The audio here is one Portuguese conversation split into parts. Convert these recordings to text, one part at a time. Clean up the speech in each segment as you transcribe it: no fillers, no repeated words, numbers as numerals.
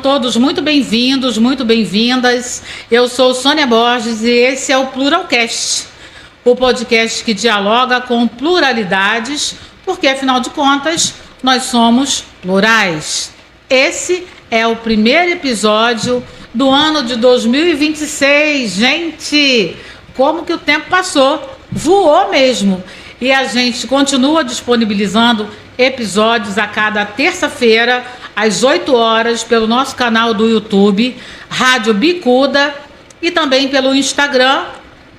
todos muito bem-vindos, muito bem-vindas. Eu sou Sônia Borges e esse é o Pluralcast, o podcast que dialoga com pluralidades, porque afinal de contas nós somos plurais. Esse é o primeiro episódio do ano de 2026. Gente, como que o tempo passou? Voou mesmo. E a gente continua disponibilizando episódios a cada terça-feira, às 8 horas, pelo nosso canal do YouTube, Rádio Bicuda, e também pelo Instagram,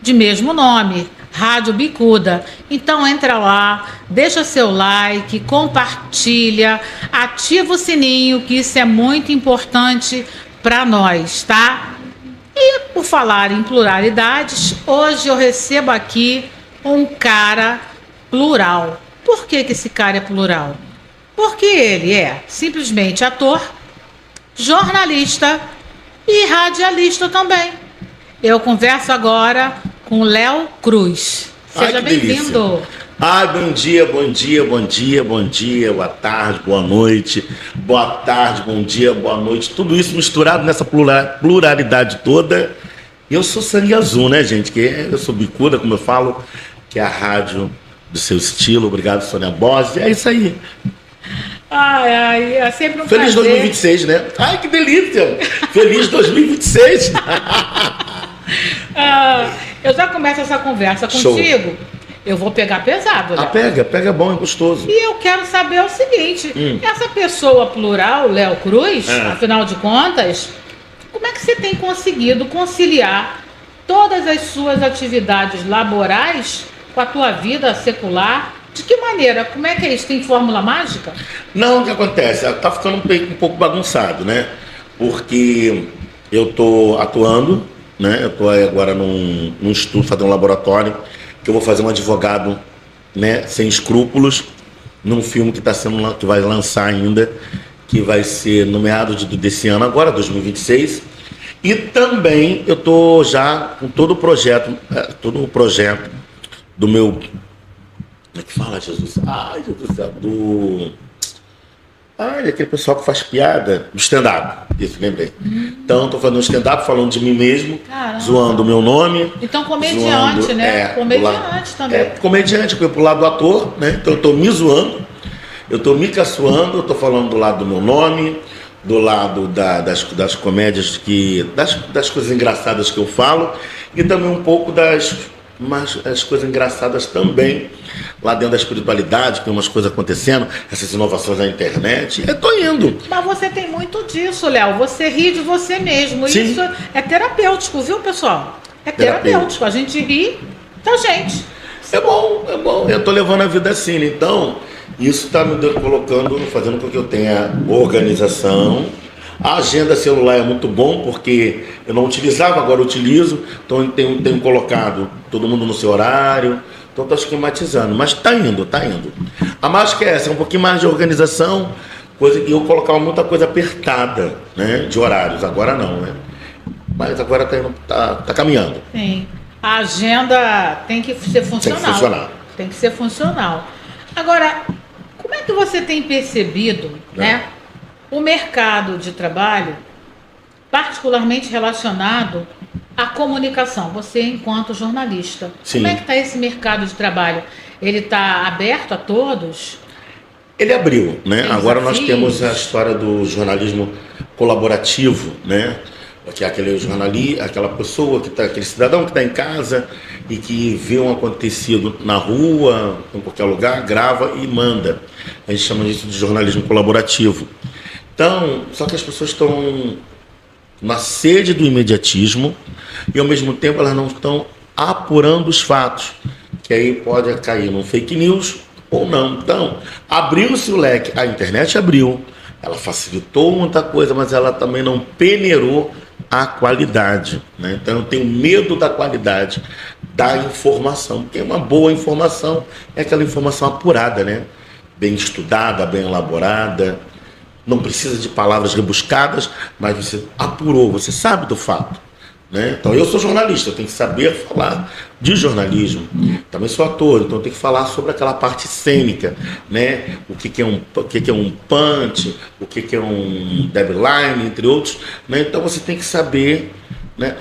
de mesmo nome, Rádio Bicuda. Então entra lá, deixa seu like, compartilha, ativa o sininho, que isso é muito importante para nós, tá? E por falar em pluralidades, hoje eu recebo aqui um cara plural. Por que esse cara é plural? Porque ele é simplesmente ator, jornalista e radialista também. Eu converso agora com Léo Cruz. Seja bem-vindo. Bom dia, bom dia, bom dia, bom dia, boa tarde, boa noite, bom dia, boa noite. Tudo isso misturado nessa pluralidade toda. Eu sou sangue azul, né, gente? Eu sou bicuda, como eu falo, que é a rádio do seu estilo. Obrigado, Sônia Borges. É isso aí. É sempre um Feliz prazer. 2026, né? Ai, que delícia! Feliz 2026! Eu já começo essa conversa contigo. Show. Eu vou pegar pesado, Léo. Pega bom, é gostoso. E eu quero saber o seguinte, essa pessoa plural, Léo Cruz, afinal de contas, como é que você tem conseguido conciliar todas as suas atividades laborais com a tua vida secular? De que maneira? Como é que é isso? Tem fórmula mágica? Não, o que acontece? Tá ficando um pouco bagunçado, né? Porque eu tô atuando, né? Eu tô agora num estudo, fazendo um laboratório, que eu vou fazer um advogado, né, sem escrúpulos, num filme que vai lançar ainda, que vai ser no meado desse ano agora, 2026. E também eu tô já com todo o projeto do meu... Como é que fala, Jesus? Ai, Jesus do céu, aquele pessoal que faz piada, do stand-up, isso, lembrei. Então, estou fazendo um stand-up falando de mim mesmo, zoando o meu nome. Então, comediante, né? Comediante também. Comediante, porque pro lado do ator, né? Então, eu estou me zoando, eu estou me caçoando, eu estou falando do lado do meu nome, do lado das comédias, das coisas engraçadas que eu falo, e também um pouco mas as coisas engraçadas também, lá dentro da espiritualidade, tem umas coisas acontecendo, essas inovações na internet, eu tô indo. Mas você tem muito disso, Léo, você ri de você mesmo. Sim. Isso é terapêutico, viu, pessoal? É terapêutico, a gente ri da gente. É bom, eu tô levando a vida assim, então, isso tá me colocando, fazendo com que eu tenha organização. A agenda celular é muito bom, porque eu não utilizava, agora eu utilizo, então eu tenho colocado todo mundo no seu horário, então estou esquematizando, mas está indo. A mágica é essa, um pouquinho mais de organização, e eu colocava muita coisa apertada, né, de horários, agora não, né? Mas agora tá caminhando. Sim, a agenda tem que ser funcional. Tem que ser funcional. Agora, como é que você tem percebido, né? O mercado de trabalho, particularmente relacionado à comunicação, você enquanto jornalista. Sim. Como é que está esse mercado de trabalho? Ele está aberto a todos? Ele abriu, né? Agora nós temos a história do jornalismo colaborativo, né? Que é aquela pessoa, aquele cidadão que está em casa e que vê um acontecido na rua, em qualquer lugar, grava e manda. A gente chama isso de jornalismo colaborativo. Então, só que as pessoas estão na sede do imediatismo e ao mesmo tempo elas não estão apurando os fatos, que aí pode cair num fake news ou não. Então, abriu-se o leque, a internet abriu, ela facilitou muita coisa, mas ela também não peneirou a qualidade, né? Então eu tenho medo da qualidade da informação, porque uma boa informação é aquela informação apurada, né? Bem estudada, bem elaborada. Não precisa de palavras rebuscadas, mas você apurou, você sabe do fato. né? Então eu sou jornalista, eu tenho que saber falar de jornalismo. Também sou ator, então eu tenho que falar sobre aquela parte cênica, né? O que é um punch, o que é um deadline, entre outros, né? Então você tem que saber, né?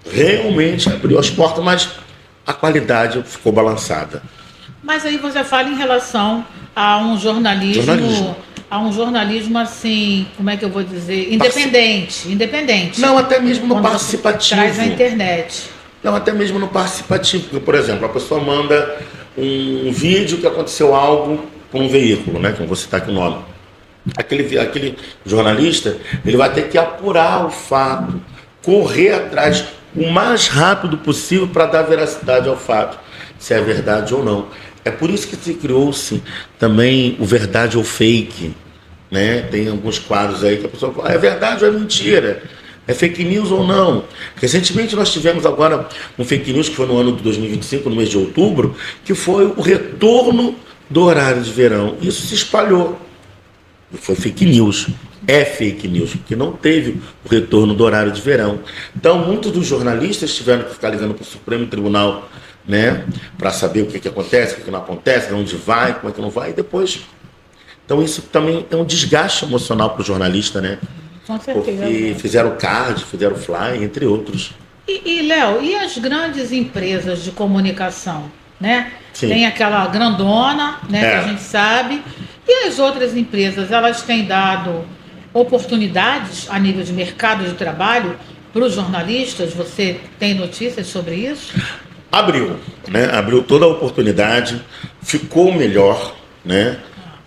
Realmente abriu as portas, mas a qualidade ficou balançada. Mas aí você fala em relação a um jornalismo. A um jornalismo assim, como é que eu vou dizer? Independente. Não, até mesmo no participativo. Traz a internet. Não, até mesmo no participativo. Porque, por exemplo, a pessoa manda um vídeo que aconteceu algo com um veículo, né? Que eu vou citar aqui o nome. Aquele jornalista, ele vai ter que apurar o fato, correr atrás o mais rápido possível para dar veracidade ao fato, se é verdade ou não. É por isso que se criou-se também o verdade ou fake, né? Tem alguns quadros aí que a pessoa fala, é verdade ou é mentira? É fake news ou não? Recentemente nós tivemos agora um fake news que foi no ano de 2025, no mês de outubro, que foi o retorno do horário de verão. Isso se espalhou. Foi fake news. É fake news, porque não teve o retorno do horário de verão. Então, muitos dos jornalistas tiveram que ficar ligando para o Supremo Tribunal, né, para saber o que acontece, o que não acontece, onde vai, como é que não vai, e depois. Então, isso também é um desgaste emocional para o jornalista, né? Com certeza. Porque fizeram card, fizeram fly, entre outros. Léo, e as grandes empresas de comunicação, né? Sim. Tem aquela grandona, né, que a gente sabe, e as outras empresas, elas têm dado oportunidades a nível de mercado de trabalho para os jornalistas? Você tem notícias sobre isso? Abriu, né? Abriu toda a oportunidade, ficou melhor, né?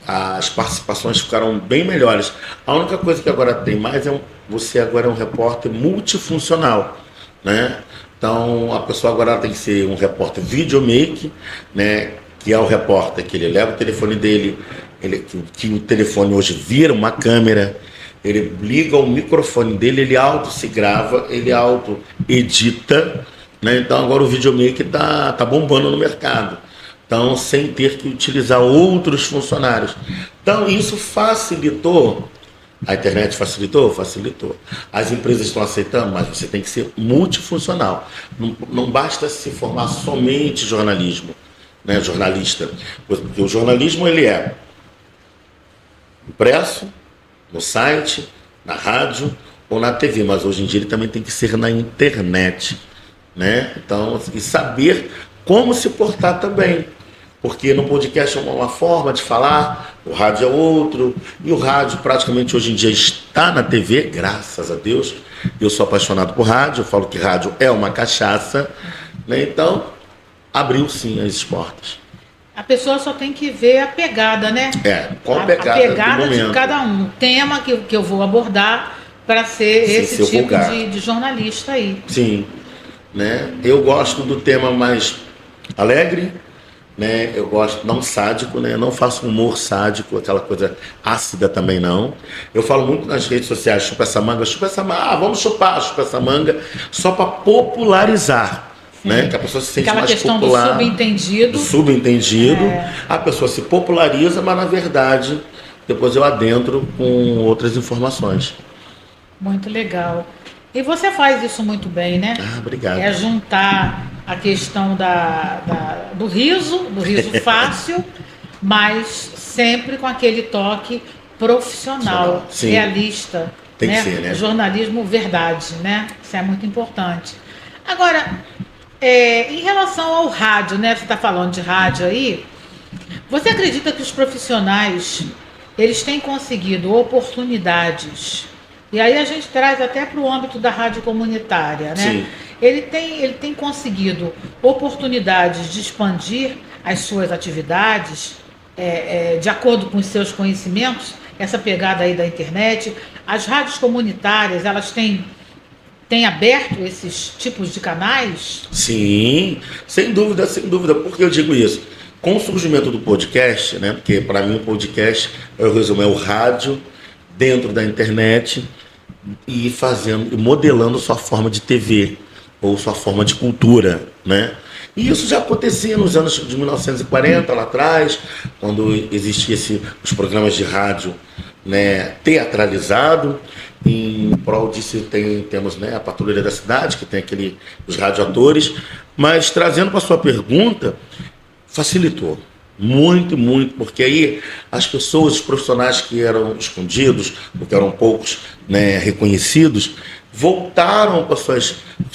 As participações ficaram bem melhores. A única coisa que agora tem mais você agora é um repórter multifuncional, né? Então a pessoa agora tem que ser um repórter videomaker, né? Que é o repórter que ele leva o telefone dele, que o telefone hoje vira uma câmera, ele liga o microfone dele, ele auto se grava, ele auto edita, né? Então agora o videomaker tá bombando no mercado. Então, sem ter que utilizar outros funcionários. Então, isso facilitou. A internet facilitou? Facilitou. As empresas estão aceitando, mas você tem que ser multifuncional. Não basta se formar somente jornalismo, né? Jornalista. Porque o jornalismo, ele é impresso, no site, na rádio ou na TV. Mas hoje em dia ele também tem que ser na internet, né? Então, e saber como se portar também. Porque no podcast é uma forma de falar, o rádio é outro, e o rádio praticamente hoje em dia está na TV, graças a Deus. Eu sou apaixonado por rádio, eu falo que rádio é uma cachaça, né? Então abriu sim as portas. A pessoa só tem que ver a pegada, né? Qual a pegada, a pegada de cada um, o tema que eu vou abordar para ser esse tipo de jornalista aí. Sim, né? Eu gosto do tema mais alegre, né? Eu gosto, não sádico, né? Eu não faço humor sádico, aquela coisa ácida também não. Eu falo muito nas redes sociais, chupa essa manga, vamos chupar essa manga, só para popularizar, né? Que a pessoa se sente aquela mais questão popular. Do subentendido. A pessoa se populariza, mas na verdade depois eu adentro com outras informações. Muito legal. E você faz isso muito bem, né? Obrigado. É juntar a questão do riso fácil, mas sempre com aquele toque profissional, realista. Tem que ser, né? Jornalismo verdade, né? Isso é muito importante. Agora, em relação ao rádio, né? Você está falando de rádio aí. Você acredita que os profissionais eles têm conseguido oportunidades? E aí a gente traz até para o âmbito da rádio comunitária, né? Sim. Ele tem conseguido oportunidades de expandir as suas atividades de acordo com os seus conhecimentos, essa pegada aí da internet. As rádios comunitárias, elas têm aberto esses tipos de canais? Sim, sem dúvida. Por que eu digo isso? Com o surgimento do podcast, né? Porque para mim o podcast, eu resumo, é o rádio dentro da internet e modelando sua forma de TV ou sua forma de cultura, né? E isso já acontecia nos anos de 1940, lá atrás, quando existiam os programas de rádio, né, teatralizado, em prol disso temos, né, a Patrulha da Cidade, que tem os radioatores, mas trazendo para a sua pergunta, facilitou. Muito, muito, porque aí as pessoas, os profissionais que eram escondidos, porque eram poucos, né, reconhecidos, voltaram para suas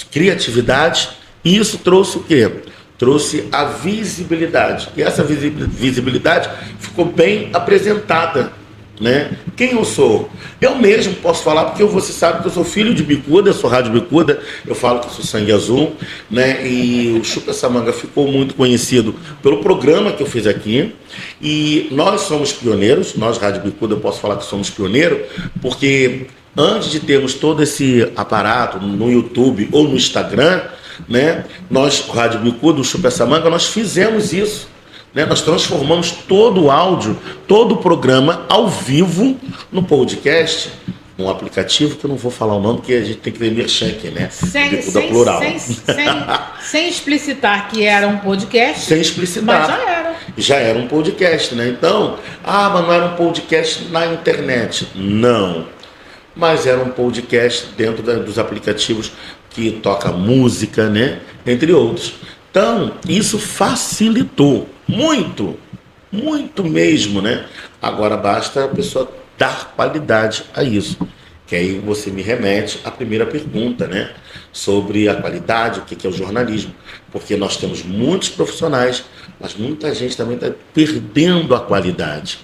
criatividades, e isso trouxe o quê? Trouxe a visibilidade. E essa visibilidade ficou bem apresentada, né? Quem eu sou? Eu mesmo posso falar, porque você sabe que eu sou filho de bicuda, eu sou rádio bicuda, eu falo que eu sou sangue azul, né? E o Chupa Essa Manga ficou muito conhecido pelo programa que eu fiz aqui, e nós somos pioneiros, nós rádio bicuda, eu posso falar que somos pioneiros, porque antes de termos todo esse aparato no YouTube ou no Instagram, né, nós, Rádio Bicuda, o Chupa Essa Manga, nós fizemos isso, né? Nós transformamos todo o áudio, todo o programa ao vivo no podcast, num aplicativo que eu não vou falar o nome, porque a gente tem que ver merchan aqui, né? Plural. Sem explicitar que era um podcast. Sem explicitar. Mas já era. Já era um podcast, né? Então, mas não era um podcast na internet. Não. Mas era um podcast dentro dos aplicativos que toca música, né? Entre outros. Então, isso facilitou muito, muito mesmo, né? Agora basta a pessoa dar qualidade a isso. Que aí você me remete à primeira pergunta, né? Sobre a qualidade, o que é o jornalismo. Porque nós temos muitos profissionais, mas muita gente também está perdendo a qualidade.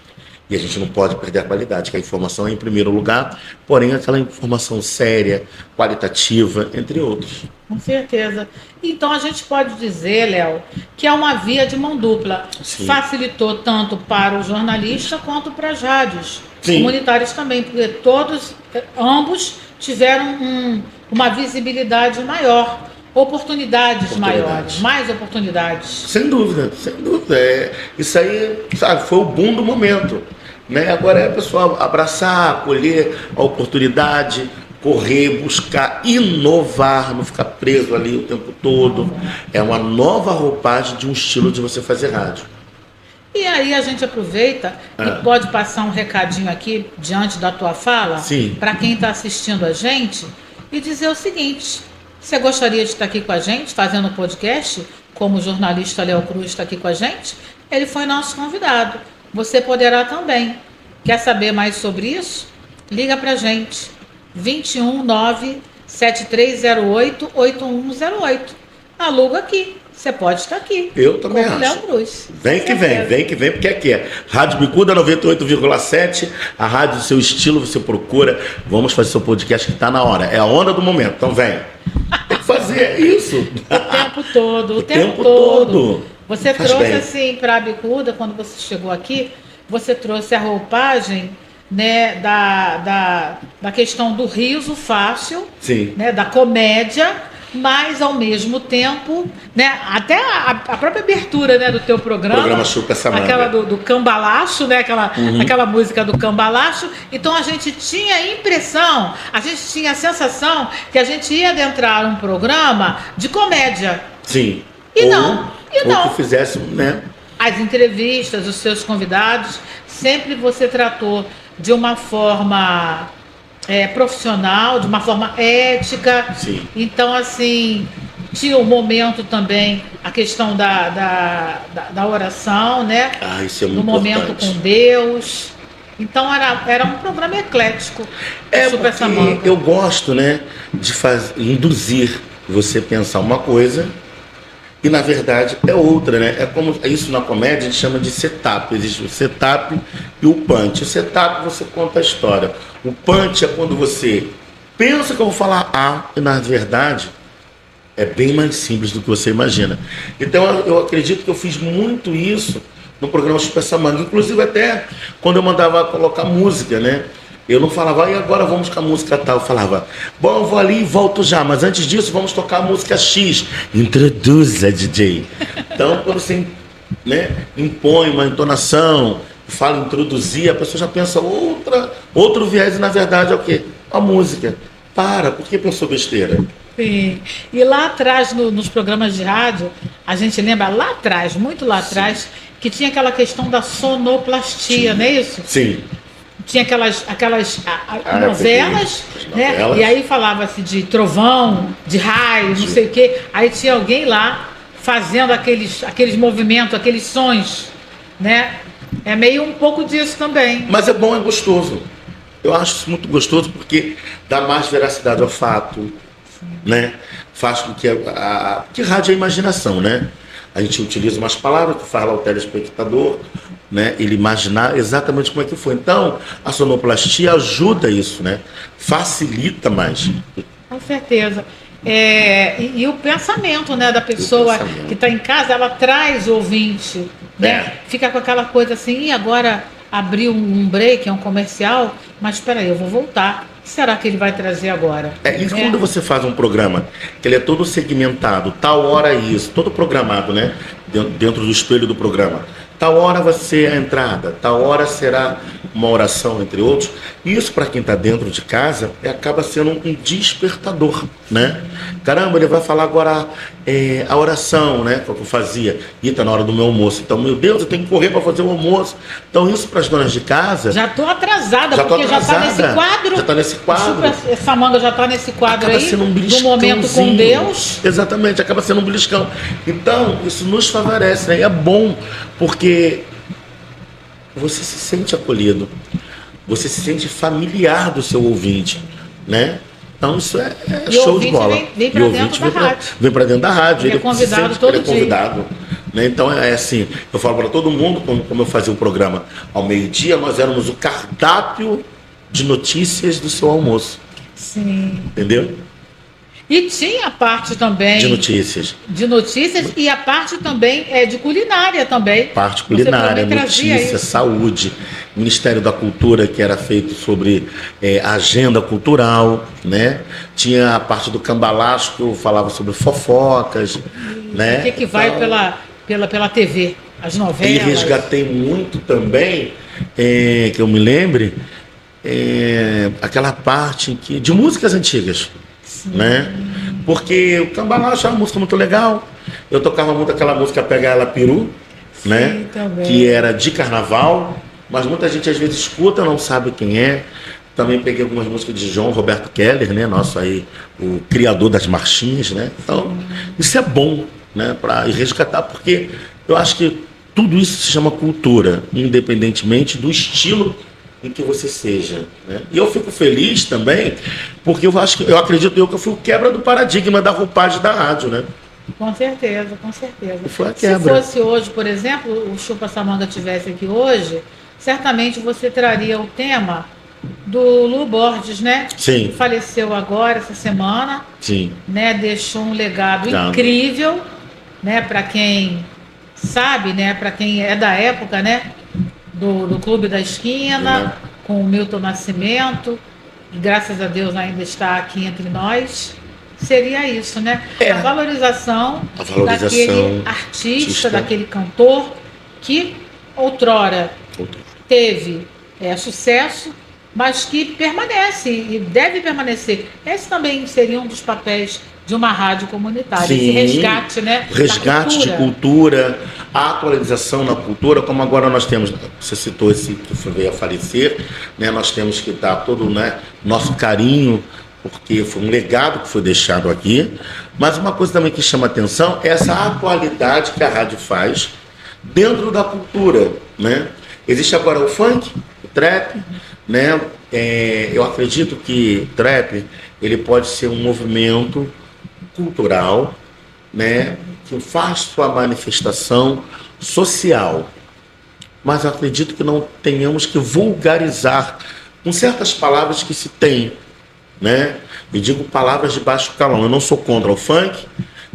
E a gente não pode perder a qualidade, que a informação é em primeiro lugar, porém aquela informação séria, qualitativa, entre outros. Com certeza. Então a gente pode dizer, Léo, que é uma via de mão dupla. Sim. Facilitou tanto para o jornalista quanto para as rádios. Sim. Comunitários também, porque ambos tiveram uma visibilidade maior, oportunidades maiores, mais oportunidades. Sem dúvida, sem dúvida. Isso aí, sabe, foi o boom do momento. Né? Agora é a pessoa abraçar, acolher a oportunidade, correr, buscar, inovar, não ficar preso ali o tempo todo. É uma nova roupagem de um estilo de você fazer rádio. E aí a gente aproveita e pode passar um recadinho aqui diante da tua fala, para quem está assistindo a gente, e dizer o seguinte: você gostaria de estar aqui com a gente, fazendo um podcast, como o jornalista Léo Cruz está aqui com a gente? Ele foi nosso convidado. Você poderá também. Quer saber mais sobre isso? Liga para a gente. 219-7308-8108. Aluga aqui. Você pode estar aqui. Eu também acho. Léo Cruz. Vem que vem, porque aqui é Rádio Bicuda 98,7, a rádio do seu estilo, você procura. Vamos fazer seu podcast que está na hora. É a onda do momento, então vem. Tem que fazer isso. O tempo todo, o tempo todo. Você trouxe assim para a Bicuda, quando você chegou aqui, você trouxe a roupagem, né, da questão do riso fácil, né, da comédia, mas ao mesmo tempo, né, até a própria abertura, né, do teu programa Chupa Essa Manga, aquela do cambalacho, né, aquela música do cambalacho. Então a gente tinha a impressão, a gente tinha a sensação que a gente ia adentrar um programa de comédia. Sim. E não. Que fizesse, né? As entrevistas, os seus convidados, sempre você tratou de uma forma profissional, de uma forma ética. Sim. Então, assim, tinha o momento também, a questão da oração, né? Isso é muito do momento importante. com Deus. Então, era um programa eclético. Porque eu gosto, né, de induzir você a pensar uma coisa e, na verdade, é outra, né? É como isso na comédia a gente chama de setup. Existe o setup e o punch. O setup você conta a história. O punch é quando você pensa que eu vou falar A e, na verdade, é bem mais simples do que você imagina. Então, eu acredito que eu fiz muito isso no programa Chupa Essa Manga. Inclusive, até quando eu mandava colocar música, né? Eu não falava, e agora vamos com a música tal. Eu falava, bom, eu vou ali e volto já, mas antes disso vamos tocar a música X. Introduza, DJ. Então, quando você, né, impõe uma entonação, fala introduzir, a pessoa já pensa outro viés, e na verdade é o quê? A música. Por que pensou besteira? Sim. E lá atrás, nos programas de rádio, a gente lembra lá atrás, muito lá atrás, que tinha aquela questão da sonoplastia, não é isso? Sim. tinha aquelas novelas, né? novelas. E aí falava-se de trovão, de raio, não sei o quê. Aí tinha alguém lá fazendo aqueles movimentos, aqueles sons, né? É meio um pouco disso também. Mas é bom, é gostoso. Eu acho isso muito gostoso porque dá mais veracidade ao fato, né? Faz com que rádio é a imaginação, né? A gente utiliza umas palavras que fala ao telespectador, né? Ele imaginar exatamente como é que foi. Então, a sonoplastia ajuda isso, né? Facilita mais. Com certeza. E o pensamento, né, da pessoa que está em casa, ela traz o ouvinte, né? Fica com aquela coisa assim, e agora abriu um break, um comercial, mas espera aí, eu vou voltar. O que será que ele vai trazer agora? E quando você faz um programa que ele é todo segmentado, tal hora isso, todo programado, né? Dentro do espelho do programa. Tal hora vai ser a entrada, tal hora será uma oração, entre outros. Isso, para quem está dentro de casa, acaba sendo um despertador, né? Caramba, ele vai falar agora a oração, né? Que eu fazia. E está na hora do meu almoço. Então, meu Deus, eu tenho que correr para fazer o almoço. Então, isso para as donas de casa... Já estou atrasada, porque já está nesse quadro. Já está nesse quadro. Essa manga já está nesse quadro acaba aí, sendo um do momento com Deus. Exatamente, acaba sendo um beliscão. Então, isso nos favorece, né? E é bom, porque você se sente acolhido, você se sente familiar do seu ouvinte, né? Então isso é show de bola. Vem para dentro da rádio. Vem para dentro da rádio. Ele é convidado todo dia. Né? Então é assim, eu falo para todo mundo, como eu fazia o programa ao meio-dia, nós éramos o cardápio de notícias do seu almoço. Sim. Entendeu? E tinha a parte também... De notícias. E a parte também de culinária também. Parte culinária, notícia, saúde. Ministério da Cultura, que era feito sobre a agenda cultural, né? Tinha a parte do cambalacho, que eu falava sobre fofocas, né? O que vai pela TV, as novelas. E resgatei muito também, que eu me lembre, aquela parte de músicas antigas. Sim. Né? Porque o cambalacho é uma música muito legal. Eu tocava muito aquela música Pega Ela Peru, sim, né? Também. Que era de carnaval, mas muita gente às vezes escuta, não sabe quem é. Também peguei algumas músicas de João Roberto Keller, né? Nosso aí, o criador das marchinhas, né? Então, isso é bom, né? Para resgatar, porque eu acho que tudo isso se chama cultura, independentemente do estilo em que você seja, né? E eu fico feliz também, porque eu acredito que eu fui o quebra do paradigma da roupagem da rádio, né? Com certeza, com certeza. E foi a quebra. Se fosse hoje, por exemplo, o Chupa Samanga estivesse aqui hoje, certamente você traria o tema do Lu Borges, né? Sim. Que faleceu agora, essa semana. Sim. Né? Deixou um legado incrível, né? Para quem sabe, né? Para quem é da época, né? Do Clube da Esquina, com o Milton Nascimento, que graças a Deus ainda está aqui entre nós. Seria isso, né? A valorização daquele artista, daquele cantor que outrora teve sucesso, mas que permanece e deve permanecer. Esse também seria um dos papéis de uma rádio comunitária. Sim, esse resgate, né? Resgate de cultura, a atualização na cultura, como agora nós temos, você citou esse que veio a falecer, né? Nós temos que dar todo, né, nosso carinho, porque foi um legado que foi deixado aqui. Mas uma coisa também que chama atenção é essa atualidade que a rádio faz dentro da cultura, né? Existe agora o funk, o trap, né? Eu acredito que o trap ele pode ser um movimento cultural, né, que faz sua manifestação social. Mas eu acredito que não tenhamos que vulgarizar com certas palavras que se tem, né? E digo palavras de baixo calão. Eu não sou contra o funk,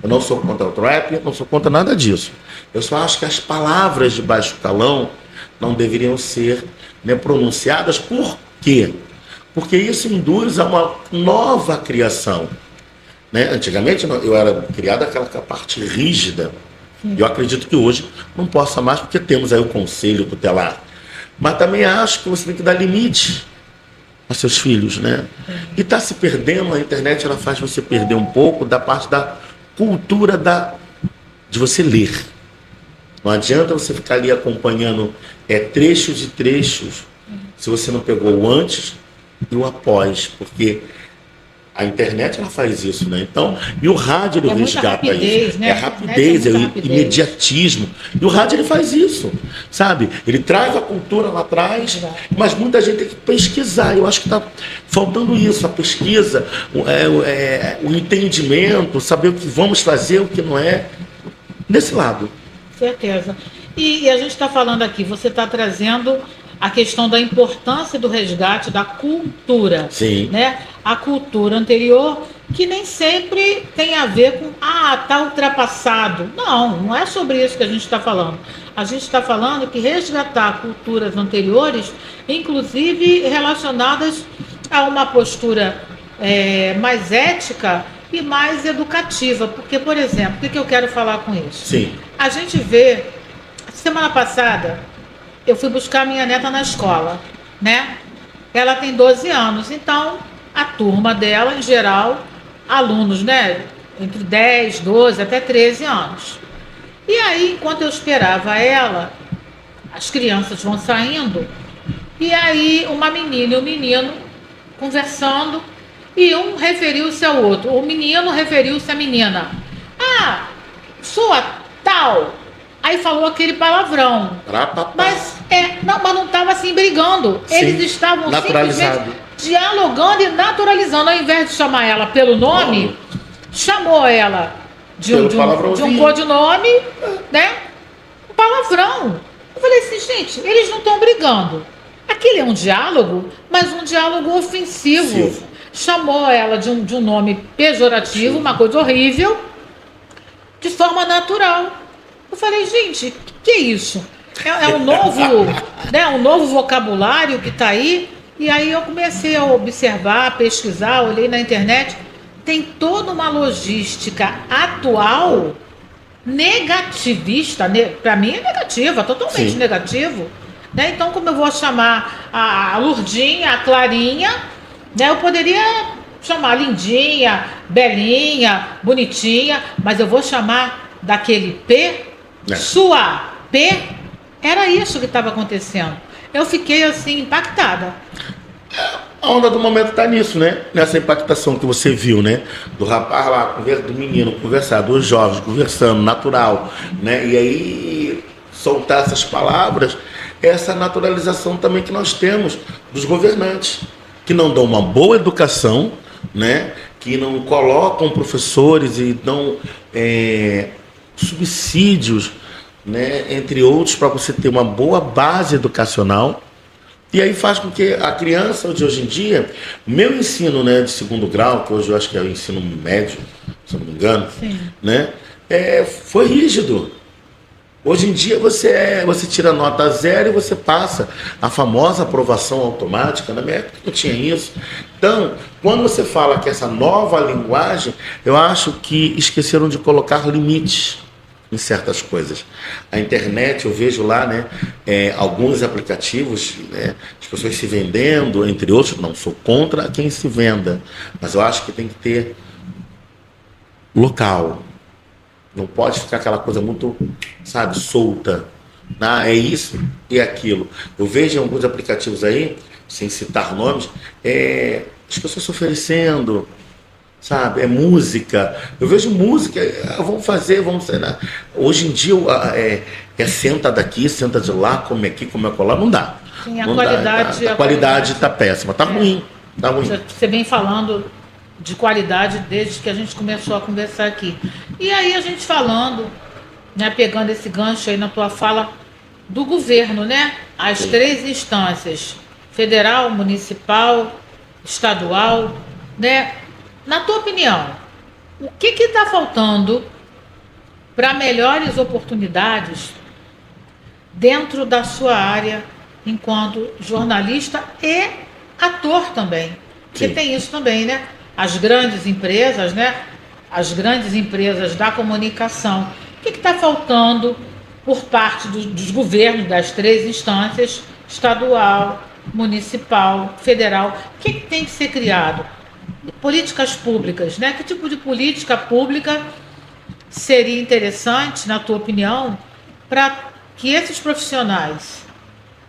eu não sou contra o trap, eu não sou contra nada disso. Eu só acho que as palavras de baixo calão não deveriam ser, né, pronunciadas. Por quê? Porque isso induz a uma nova criação. Né? Antigamente eu era criado aquela parte rígida. Sim. Eu acredito que hoje não possa mais, porque temos aí o conselho tutelar. Mas também acho que você tem que dar limite aos seus filhos, né? E está se perdendo, a internet ela faz você perder um pouco da parte da cultura de você ler. Não adianta você ficar ali acompanhando trechos e trechos se você não pegou o antes e o após, porque a internet ela faz isso, né? Então, e o rádio ele resgata rapidez, isso. Né? É rapidez, é o imediatismo. E o rádio ele faz isso, sabe? Ele traz a cultura lá atrás, mas muita gente tem que pesquisar. Eu acho que está faltando isso, a pesquisa, o entendimento, saber o que vamos fazer, o que não é, nesse lado. Certeza. E a gente está falando aqui, você está trazendo a questão da importância do resgate da cultura. Sim. Né? A cultura anterior, que nem sempre tem a ver com, está ultrapassado. Não é sobre isso que a gente está falando. A gente está falando que resgatar culturas anteriores, inclusive relacionadas a uma postura mais ética e mais educativa. Porque, por exemplo, o que eu quero falar com isso? Sim. A gente vê, semana passada, eu fui buscar minha neta na escola, né? Ela tem 12 anos, então a turma dela, em geral, alunos, né? Entre 10, 12 até 13 anos. E aí, enquanto eu esperava ela, as crianças vão saindo, e aí uma menina e um menino conversando, e um referiu-se ao outro. O menino referiu-se à menina. Sua tal... Aí falou aquele palavrão. Mas não estava assim brigando. Sim, eles estavam simplesmente dialogando e naturalizando. Ao invés de chamar ela pelo nome, chamou ela de um codinome, né? Um palavrão. Eu falei assim, gente, eles não estão brigando. Aquele é um diálogo, mas um diálogo ofensivo. Sim. Chamou ela de um nome pejorativo, uma coisa horrível, de forma natural. Eu falei, gente, que é isso? É um novo, né, um novo vocabulário que está aí. E aí eu comecei a observar, a pesquisar, olhei na internet. Tem toda uma logística atual negativista. Para mim é negativa, totalmente Sim. negativo. Né? Então, como eu vou chamar a Lurdinha, a Clarinha, né, eu poderia chamar Lindinha, Belinha, Bonitinha, mas eu vou chamar daquele P... Sua P, era isso que estava acontecendo. Eu fiquei assim, impactada. A onda do momento está nisso, né? Nessa impactação que você viu, né? Do rapaz lá, do menino conversar, dos jovens conversando, natural, né? E aí soltar essas palavras, essa naturalização também que nós temos dos governantes, que não dão uma boa educação, né? Que não colocam professores e dão subsídios, né, entre outros, para você ter uma boa base educacional. E aí faz com que a criança de hoje em dia, meu ensino, né, de segundo grau, que hoje eu acho que é o ensino médio, se eu não me engano, né, foi rígido. Hoje em dia você tira nota 0 e você passa a famosa aprovação automática. Na minha época não tinha isso. Então, quando você fala que essa nova linguagem, eu acho que esqueceram de colocar limites em certas coisas. A internet, eu vejo lá, né, alguns aplicativos, né, as pessoas se vendendo, entre outros. Não sou contra quem se venda, mas eu acho que tem que ter local. Não pode ficar aquela coisa muito, sabe, solta. É isso e aquilo. Eu vejo em alguns aplicativos aí, sem citar nomes, as pessoas se oferecendo, sabe? É música. Eu vejo música, vamos fazer. Né? Hoje em dia, senta daqui, senta de lá, come aqui, come acolá, não dá. Sim, a qualidade está péssima, está ruim. Tá ruim. Você vem falando de qualidade desde que a gente começou a conversar aqui. E aí a gente falando, né, pegando esse gancho aí na tua fala do governo, né? As Sim. 3 instâncias, federal, municipal, estadual, né? Na tua opinião, o que está faltando para melhores oportunidades dentro da sua área enquanto jornalista e ator também? Porque Sim. tem isso também, né? As grandes empresas, né? As grandes empresas da comunicação. O que está faltando por parte dos governos das 3 instâncias, estadual, municipal, federal? O que tem que ser criado? Políticas públicas, né? Que tipo de política pública seria interessante, na tua opinião, para que esses profissionais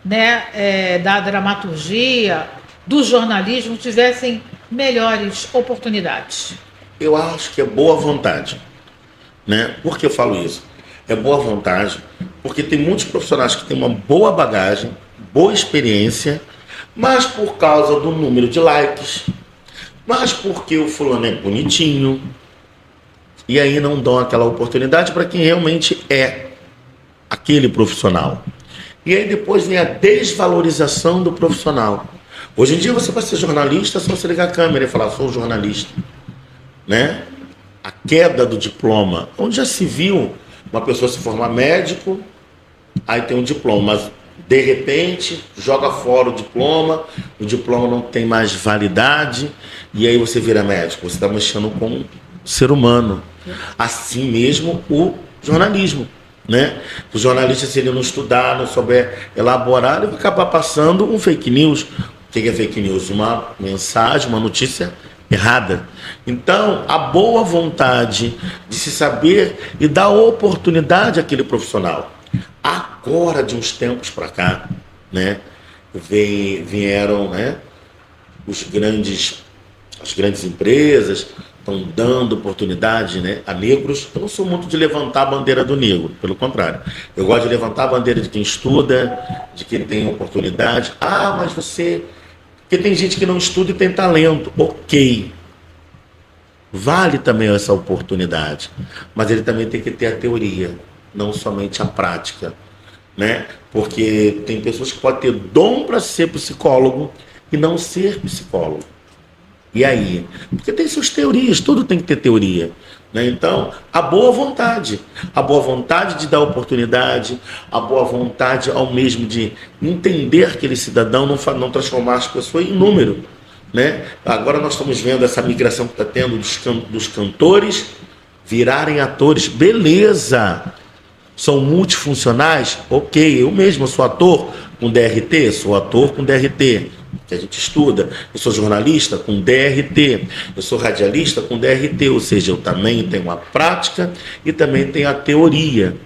né, da dramaturgia, do jornalismo, tivessem melhores oportunidades? Eu acho que é boa vontade, né? Por que eu falo isso? É boa vontade, porque tem muitos profissionais que têm uma boa bagagem, boa experiência, mas por causa do número de likes, mas porque o fulano é bonitinho, e aí não dão aquela oportunidade para quem realmente é aquele profissional. E aí depois vem a desvalorização do profissional. Hoje em dia você vai ser jornalista, é só você ligar a câmera e falar, sou jornalista, né? A queda do diploma, onde já se viu uma pessoa se formar médico, aí tem um diploma, mas de repente joga fora o diploma não tem mais validade, e aí você vira médico, você está mexendo com um ser humano. Assim mesmo o jornalismo, né? O jornalista, se ele não estudar, não souber elaborar, ele vai acabar passando um fake news. O que é fake news? Uma mensagem, uma notícia errada. Então, a boa vontade de se saber e dar oportunidade àquele profissional. Agora, de uns tempos para cá, né, vieram, né, as grandes empresas estão dando oportunidade, né, a negros. Eu não sou muito de levantar a bandeira do negro, pelo contrário. Eu gosto de levantar a bandeira de quem estuda, de quem tem oportunidade. Ah, mas você... Porque tem gente que não estuda e tem talento. Ok. Vale também essa oportunidade. Mas ele também tem que ter a teoria, não somente a prática, né? Porque tem pessoas que podem ter dom para ser psicólogo e não ser psicólogo. E aí? Porque tem suas teorias, tudo tem que ter teoria, né? Então, a boa vontade de dar oportunidade, a boa vontade ao mesmo de entender aquele cidadão, não transformar as pessoas em número, né? Agora nós estamos vendo essa migração que está tendo dos cantores virarem atores, beleza! São multifuncionais? Ok, eu mesmo sou ator com DRT, sou ator com DRT, que a gente estuda. Eu sou jornalista com DRT, eu sou radialista com DRT, ou seja, eu também tenho a prática e também tenho a teoria.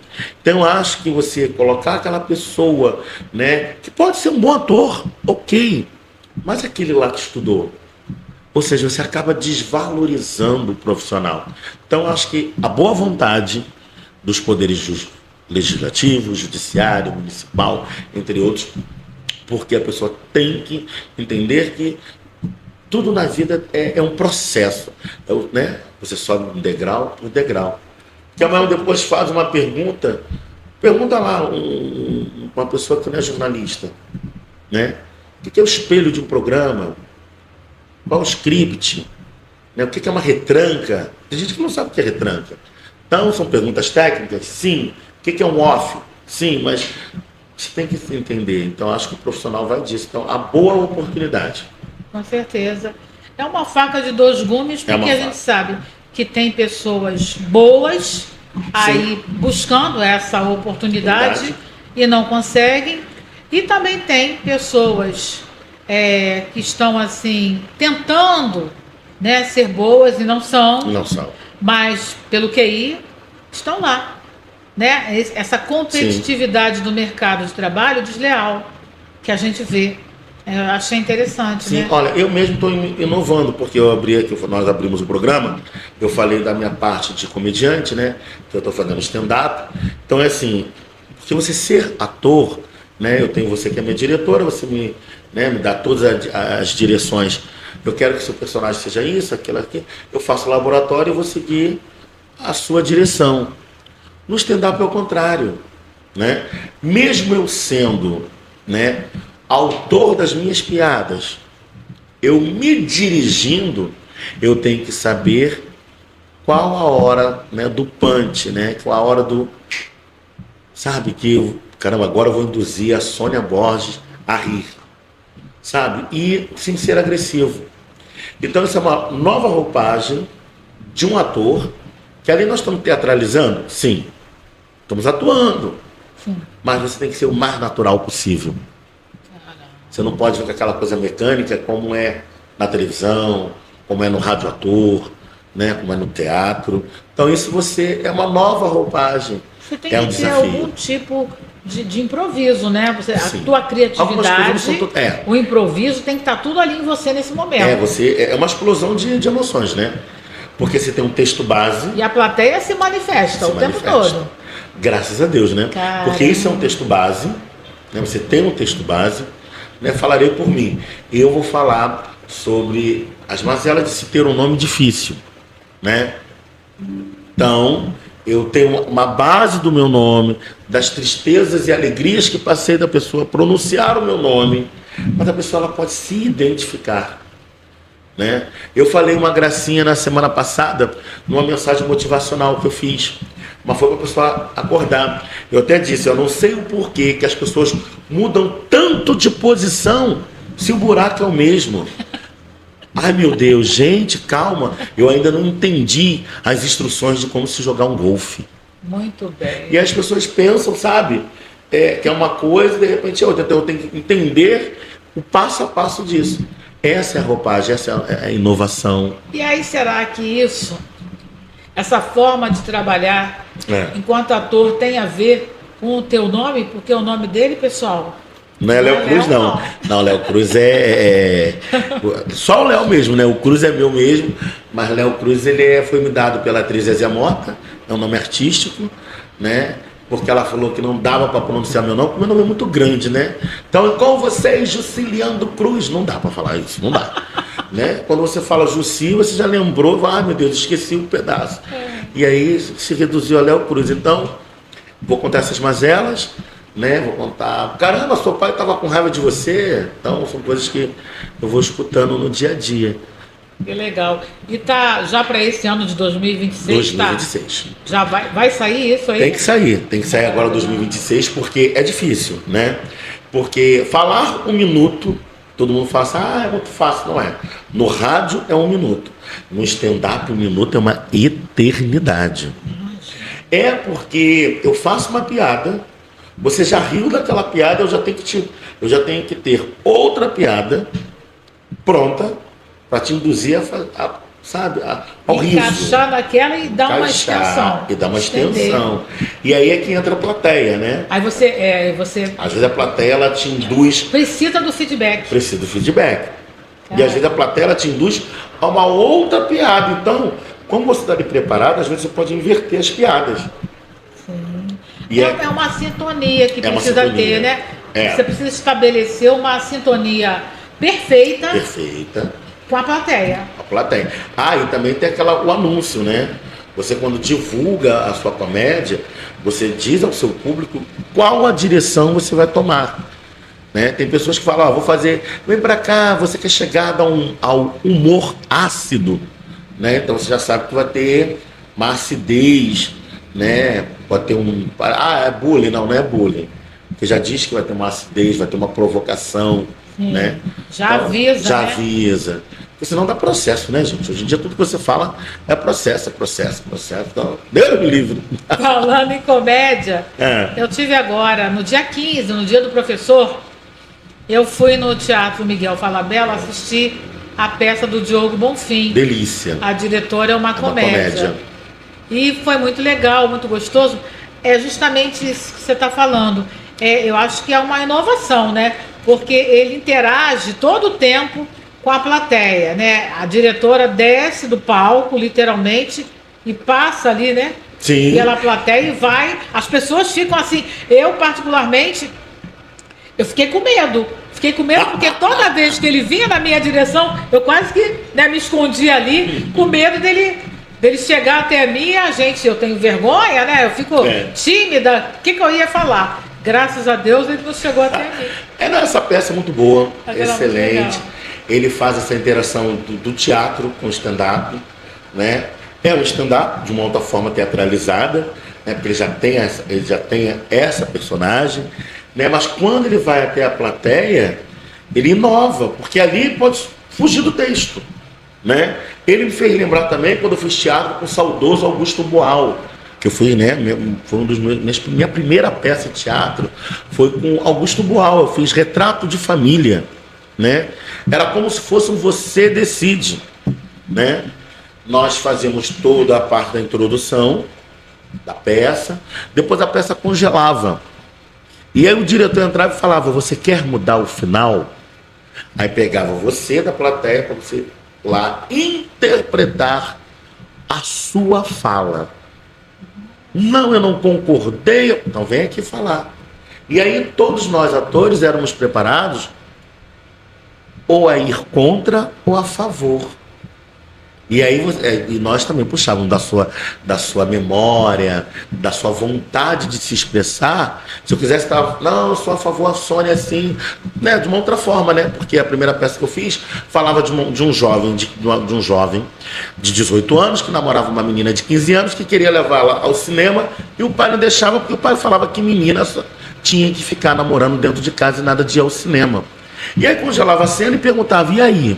Então, eu acho que você colocar aquela pessoa, né, que pode ser um bom ator, ok, mas aquele lá que estudou, ou seja, você acaba desvalorizando o profissional. Então, eu acho que a boa vontade dos poderes legislativo, judiciário, municipal, entre outros, porque a pessoa tem que entender que tudo na vida é um processo, né? Você sobe um degrau por degrau. Que amanhã depois faz uma pergunta lá uma pessoa que não é jornalista, né? O que é o espelho de um programa? Qual é o script? Né? O que é uma retranca? Tem gente que não sabe o que é retranca. Então, são perguntas técnicas? Sim. O que é um off? Sim, mas você tem que entender. Então, acho que o profissional vai disso. Então, a boa oportunidade. Com certeza. É uma faca de dois gumes, porque a gente sabe que tem pessoas boas aí buscando essa oportunidade e não conseguem. E também tem pessoas que estão, assim, tentando, né, ser boas e não são. Não são. Mas, pelo QI, estão lá. Né? Essa competitividade do mercado de trabalho desleal que a gente vê. Eu achei interessante. Sim, né? Olha, eu mesmo estou inovando, porque nós abrimos o programa, eu falei da minha parte de comediante, né? Que eu estou fazendo stand-up. Então é assim, porque você ser ator, né? Eu tenho você que é minha diretora, você me dá todas as direções. Eu quero que seu personagem seja isso, aquilo aqui. Eu faço o laboratório e vou seguir a sua direção. No stand-up é o contrário, né? Mesmo eu sendo, né, autor das minhas piadas, eu me dirigindo, eu tenho que saber qual a hora, né, do punch, né? Qual a hora do... Sabe, caramba, agora eu vou induzir a Sônia Borges a rir, sabe? E sem ser agressivo. Então, isso é uma nova roupagem de um ator, que ali nós estamos teatralizando, sim. Estamos atuando, sim. Mas você tem que ser o mais natural possível. Você não pode ficar aquela coisa mecânica como é na televisão, como é no radioator, né, como é no teatro. Então isso é uma nova roupagem. Você tem que ter desafio. Algum tipo de improviso, né? A Sim. tua Algumas coisas criatividade, não são o improviso tem que estar tudo ali em você nesse momento. É uma explosão de emoções, né? Porque você tem um texto base. E a plateia se manifesta o tempo todo. Graças a Deus, né? Caramba. Porque isso é um texto base, né? Você tem um texto base, né? Falarei por mim. Eu vou falar sobre as mazelas de se ter um nome difícil, né? Então, eu tenho uma base do meu nome, das tristezas e alegrias que passei da pessoa pronunciar o meu nome, mas a pessoa ela pode se identificar, né? Eu falei uma gracinha na semana passada, numa mensagem motivacional que eu fiz, mas foi para a pessoa acordar. Eu até disse, eu não sei o porquê que as pessoas mudam tanto de posição se o buraco é o mesmo. Ai meu Deus, gente, calma, eu ainda não entendi as instruções de como se jogar um golfe. Muito bem. E as pessoas pensam, sabe, que é uma coisa e de repente é outra. Então eu tenho que entender o passo a passo disso. Essa é a roupagem, essa é a inovação. E aí, será que essa forma de trabalhar enquanto ator tem a ver com o teu nome? Porque o nome dele, pessoal... Não é Léo Cruz, não. Não, Léo Cruz só o Léo mesmo, né? O Cruz é meu mesmo, mas Léo Cruz foi me dado pela atriz Zezé Mota, é um nome artístico, né? Porque ela falou que não dava para pronunciar meu nome, porque meu nome é muito grande, né? Então, com vocês, Juciliano Cruz, não dá para falar isso, não dá. Né? Quando você fala Jussi, você já lembrou, meu Deus, esqueci um pedaço. E aí se reduziu a Léo Cruz. Então, vou contar essas mazelas, né? Vou contar, caramba, seu pai estava com raiva de você. Então são coisas que eu vou escutando no dia a dia. Que legal. E tá já para esse ano de 2026? 2026. Tá? Já vai sair isso aí? Tem que sair agora 2026, porque é difícil, né? Porque falar um minuto, todo mundo fala assim, é muito fácil, não é. No rádio é 1 minuto. No stand-up 1 minuto é uma eternidade. É porque eu faço uma piada, você já riu daquela piada, eu já tenho que ter outra piada pronta para te induzir ao riso. Encaixar naquela e dar uma extensão. E dar uma extensão. E aí é que entra a plateia, né? Aí você... Às vezes a plateia ela te induz... Precisa do feedback. E às vezes a plateia ela te induz a uma outra piada. Então, como você está ali preparado, às vezes você pode inverter as piadas. Sim. É uma sintonia que precisa ter, né? É. Você precisa estabelecer uma sintonia perfeita com a plateia. E também tem o anúncio, né? Você, quando divulga a sua comédia, você diz ao seu público qual a direção você vai tomar. Né? Tem pessoas que falam, vem pra cá, você quer chegar ao humor ácido, né? Então você já sabe que vai ter uma acidez, né? Pode ter é bullying, não é bullying. Porque já diz que vai ter uma acidez, vai ter uma provocação, né? Já avisa. Porque senão dá processo, né, gente? Hoje em dia tudo que você fala é processo. Então, Deus me livre. Falando em comédia, eu tive agora, no dia 15, no dia do professor, eu fui no Teatro Miguel Falabella assistir a peça do Diogo Bonfim. Delícia. A diretora é uma comédia. E foi muito legal, muito gostoso. É justamente isso que você está falando. Eu acho que é uma inovação, né? Porque ele interage todo o tempo com a plateia, né? A diretora desce do palco, literalmente, e passa ali, né? Sim. Pela plateia e vai. As pessoas ficam assim. Eu, particularmente, eu fiquei com medo. Porque toda vez que ele vinha na minha direção, eu quase que me escondia ali, com medo dele chegar até mim. Eu tenho vergonha, né? Eu fico tímida. O que eu ia falar? Graças a Deus ele não chegou até mim. Essa peça é muito boa, excelente. Ele faz essa interação do teatro com o stand-up, né? É um stand-up de uma outra forma teatralizada, né? Porque ele já tem essa personagem, né? Mas quando ele vai até a plateia, ele inova, porque ali pode fugir do texto, né? Ele me fez lembrar também quando eu fiz teatro com o saudoso Augusto Boal, que eu fui, né? Foi minha primeira peça de teatro foi com Augusto Boal. Eu fiz Retrato de Família, né? Era como se fosse um Você Decide, né? Nós fazíamos toda a parte da introdução da peça, depois a peça congelava. E aí o diretor entrava e falava, você quer mudar o final? Aí pegava você da plateia para você lá interpretar a sua fala. Não, eu não concordei. Então vem aqui falar. E aí todos nós atores éramos preparados ou a ir contra ou a favor. E aí e nós também puxávamos da sua memória, da sua vontade de se expressar. Se eu quisesse estar, não, eu sou a favor, a Sônia assim, né, de uma outra forma, né? Porque a primeira peça que eu fiz falava de um jovem de 18 anos que namorava uma menina de 15 anos que queria levá-la ao cinema e o pai não deixava porque o pai falava que menina só tinha que ficar namorando dentro de casa e nada de ir ao cinema. E aí congelava a cena e perguntava, e aí?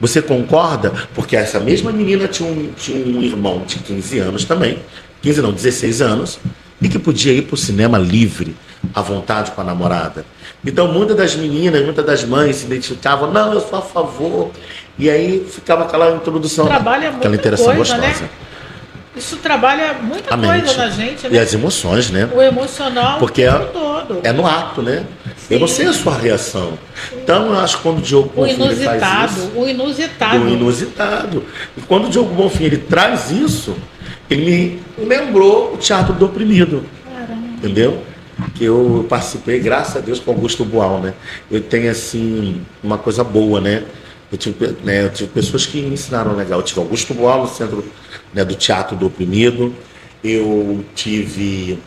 Você concorda? Porque essa mesma menina tinha um irmão de 15 anos também, 15 não, 16 anos, e que podia ir para o cinema livre, à vontade com a namorada. Então muitas das meninas, muitas das mães se identificavam, não, eu sou a favor. E aí ficava aquela introdução, aquela interação coisa, gostosa. Né? Isso trabalha muita coisa na gente, né? E as emoções, né? O emocional, porque o tempo todo. É no ato, né? Sim. Eu não sei a sua reação. Sim. Então, eu acho que quando o Diogo Bonfim faz isso... O inusitado. O inusitado. E quando o Diogo Bonfim ele traz isso, ele me lembrou o Teatro do Oprimido. Caramba. Entendeu? Que eu participei, graças a Deus, com Augusto Boal, né? Eu tenho, assim, uma coisa boa, né? Eu tive pessoas que me ensinaram legal. Eu tive Augusto Boal no centro, né, do Teatro do Oprimido. Eu tive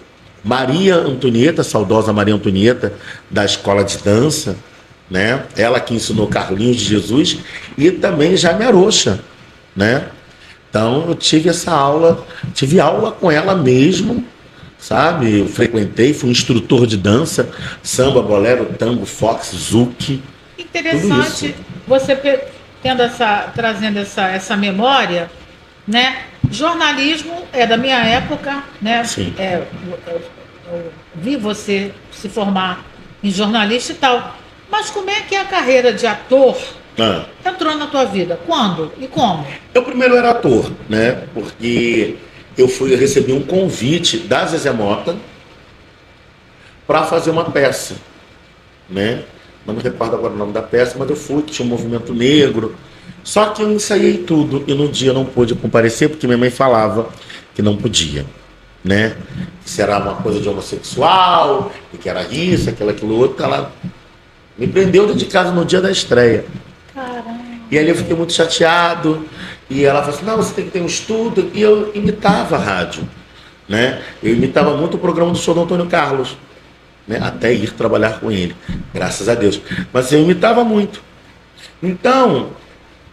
Maria Antonieta, saudosa Maria Antonieta, da Escola de Dança, né? Ela que ensinou Carlinhos de Jesus, e também Jaime Arocha, né? Então eu tive aula com ela mesmo, sabe? Eu frequentei, fui instrutor de dança, samba, bolero, tango, fox, zouk. Interessante você trazendo essa memória, né? Jornalismo é da minha época, né? Sim. Eu vi você se formar em jornalista e tal. Mas como é que a carreira de ator entrou na tua vida? Quando e como? Eu primeiro era ator, né? Porque eu recebi um convite da Zezé Mota para fazer uma peça, né? Não me recordo agora o nome da peça, mas eu fui, que tinha um movimento negro. Só que eu ensaiei tudo e no dia eu não pude comparecer porque minha mãe falava que não podia, né? Se era uma coisa de homossexual, e que era isso, aquilo outro. Ela me prendeu dentro de casa no dia da estreia. Caramba. E ali eu fiquei muito chateado. E ela falou assim, não, você tem que ter um estudo. E eu imitava a rádio, né? Eu imitava muito o programa do show do Antônio Carlos, né? Até ir trabalhar com ele, graças a Deus. Mas eu imitava muito. Então,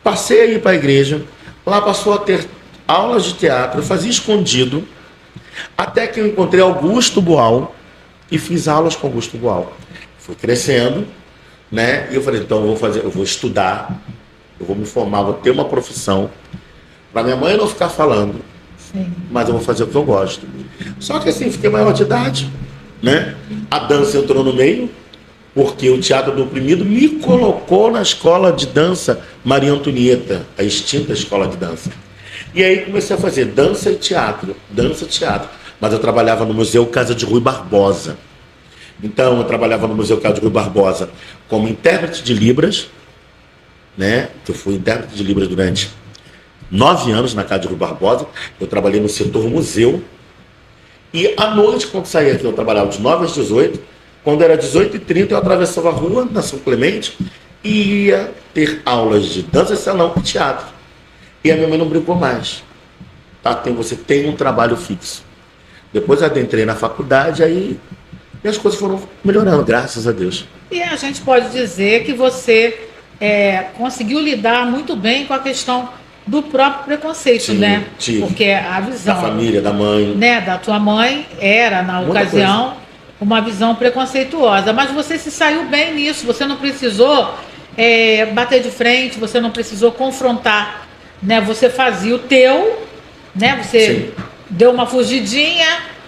passei a ir para a igreja. Lá passou a ter aulas de teatro. Eu fazia escondido. Até que eu encontrei Augusto Boal e fiz aulas com Augusto Boal. Fui crescendo, né? E eu falei, então eu vou estudar, eu vou me formar, vou ter uma profissão, para minha mãe não ficar falando. Sim. Mas eu vou fazer o que eu gosto. Só que assim, fiquei maior de idade, né? A dança entrou no meio, porque o Teatro do Oprimido me colocou na escola de dança Maria Antonieta, a extinta escola de dança. E aí comecei a fazer dança e teatro, mas eu trabalhava no Museu Casa de Rui Barbosa. Então eu trabalhava no Museu Casa de Rui Barbosa como intérprete de Libras, né? Eu fui intérprete de Libras durante 9 anos na Casa de Rui Barbosa. Eu trabalhei no setor museu. E à noite, quando saía aqui, eu trabalhava de 9 às 18. Quando era 18h30, eu atravessava a rua na São Clemente e ia ter aulas de dança, salão e teatro. E a minha mãe não brincou mais. Tá? Você tem um trabalho fixo. Depois eu adentrei na faculdade, aí e as coisas foram melhorando, graças a Deus. E a gente pode dizer que você conseguiu lidar muito bem com a questão do próprio preconceito, Sim, né? tive. Porque a visão Da família, da mãe. Né, da tua mãe era, na Muita ocasião, uma visão preconceituosa. Mas você se saiu bem nisso. Você não precisou bater de frente, você não precisou confrontar. Né? Você fazia o teu, né? Você deu uma fugidinha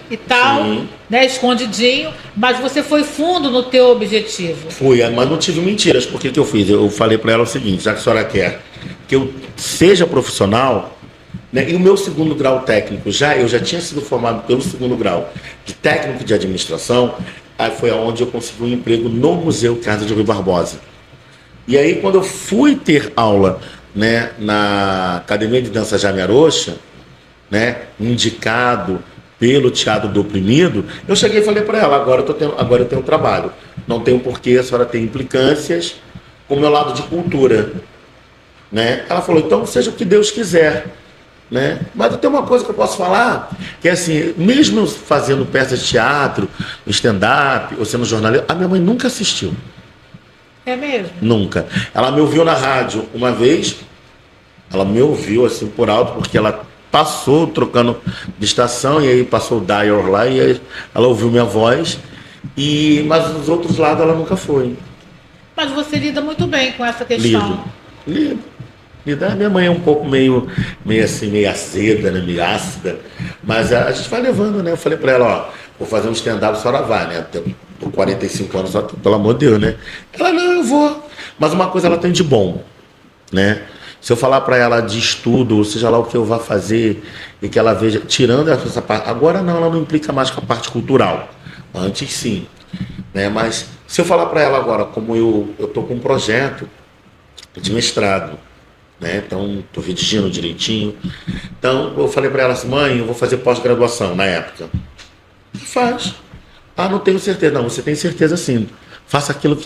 e tal, né? Escondidinho, mas você foi fundo no teu objetivo. Fui, mas não tive mentiras. Por que eu fiz? Eu falei para ela o seguinte, já que a senhora quer que eu seja profissional, né? E o meu segundo grau técnico, eu já tinha sido formado pelo segundo grau de técnico de administração, Aí foi onde eu consegui um emprego no Museu Casa de Rui Barbosa. E aí, quando eu fui ter aula, né, na Academia de Dança Jaime Arocha, né, indicado pelo Teatro do Oprimido, eu cheguei e falei para ela, agora eu tenho trabalho. Não tenho porquê, a senhora tem implicâncias com o meu lado de cultura. Né? Ela falou, então seja o que Deus quiser. Né? Mas tem uma coisa que eu posso falar, que é assim, mesmo fazendo peças de teatro, stand-up, ou sendo jornalista, a minha mãe nunca assistiu. É mesmo? Nunca. Ela me ouviu na rádio uma vez, ela me ouviu assim por alto, porque ela passou trocando de estação, e aí passou o dial lá, e aí ela ouviu minha voz, mas nos outros lados ela nunca foi. Mas você lida muito bem com essa questão. Lido. Minha mãe é um pouco meio assim, meio azeda, né? Meio ácida, mas a gente vai levando, né? Eu falei pra ela, ó, vou fazer um stand-up, a senhora vai, né? Tô 45 anos, só pelo amor de Deus, né? Ela, não, eu vou. Mas uma coisa ela tem de bom, né? Se eu falar pra ela de estudo, ou seja lá o que eu vá fazer, e que ela veja, tirando essa parte, agora não, ela não implica mais com a parte cultural. Antes sim, né? Mas se eu falar pra ela agora, como eu tô com um projeto de mestrado, né? Então, estou redigindo direitinho. Então, eu falei para ela assim, mãe, eu vou fazer pós-graduação na época. Faz. Ah, não tenho certeza. Não, você tem certeza sim. Faça aquilo que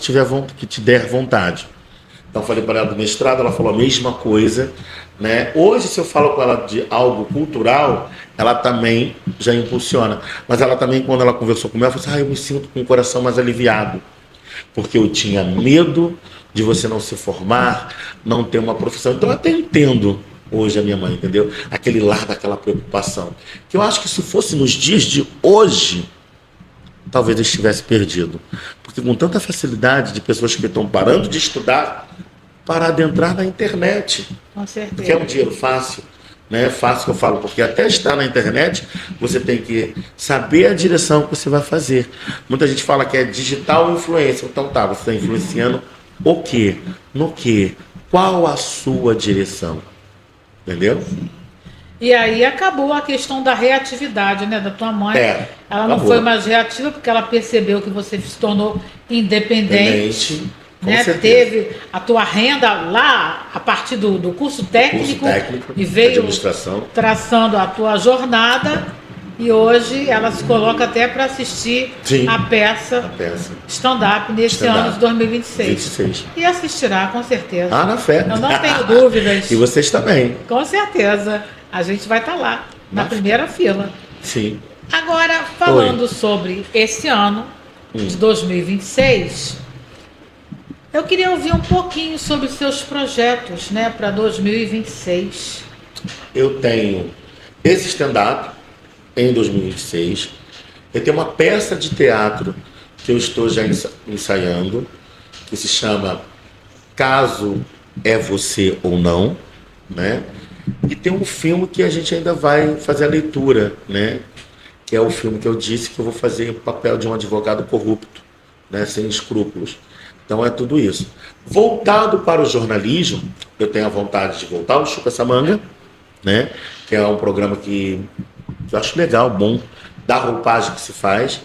te der vontade. Então, eu falei para ela do mestrado, ela falou a mesma coisa. Né? Hoje, se eu falo com ela de algo cultural, ela também já impulsiona. Mas ela também, quando ela conversou comigo, ela falou assim, eu me sinto com o coração mais aliviado. Porque eu tinha medo de você não se formar, não ter uma profissão. Então eu até entendo hoje a minha mãe, entendeu? Aquele lar daquela preocupação. Que eu acho que se fosse nos dias de hoje, talvez eu estivesse perdido. Porque com tanta facilidade de pessoas que estão parando de estudar para adentrar na internet. Com certeza. Porque é um dinheiro fácil. Né? Fácil que eu falo, porque até estar na internet você tem que saber a direção que você vai fazer. Muita gente fala que é digital influência. Então tá, você está influenciando o quê? No quê? Qual a sua direção? Entendeu? E aí acabou a questão da reatividade, né, da tua mãe. Ela não foi mais reativa porque ela percebeu que você se tornou independente. Né? Teve a tua renda lá a partir do curso técnico e veio traçando a tua jornada. E hoje ela se coloca até para assistir a peça stand-up nesse ano de 2026. E assistirá, com certeza. Ah, na fé. Eu não tenho dúvidas. E vocês também. Com certeza. A gente vai estar lá, na primeira fila. Sim. Agora, falando sobre esse ano de 2026, eu queria ouvir um pouquinho sobre os seus projetos, né, para 2026. Eu tenho esse stand-up em 2026. Eu tenho uma peça de teatro que eu estou já ensaiando, que se chama Caso é Você ou Não, né? E tem um filme que a gente ainda vai fazer a leitura, né? Que é o filme que eu disse que eu vou fazer o papel de um advogado corrupto, né? Sem escrúpulos. Então é tudo isso. Voltado para o jornalismo, eu tenho a vontade de voltar ao Chupa Essa Manga, né? Que é um programa que eu acho legal, bom, da roupagem que se faz.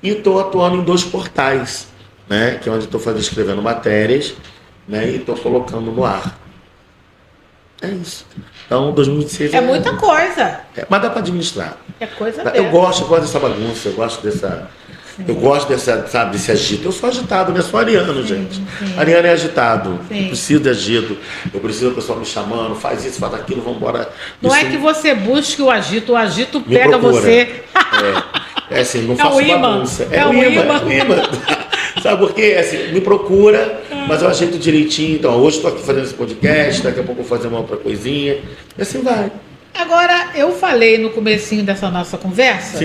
E estou atuando em 2 portais, né? Que é onde estou escrevendo matérias, né? E estou colocando no ar. É isso. Então, 2026 é muita coisa. Mas dá para administrar. É coisa eu gosto dessa bagunça, eu gosto dessa... Sim. Eu gosto desse agito. Eu sou agitado, né? Sou ariano, gente. Sim. Ariano é agitado. Sim. Eu preciso de agito. Eu preciso do pessoal me chamando, faz isso, faz aquilo, vamos embora. Não é que você busque o agito pega você. Assim, não faço bagunça. É o imã. Sabe por quê? Assim, me procura, mas eu ajeito direitinho. Então, hoje estou aqui fazendo esse podcast, daqui a pouco eu vou fazer uma outra coisinha. E assim vai. Agora, eu falei no comecinho dessa nossa conversa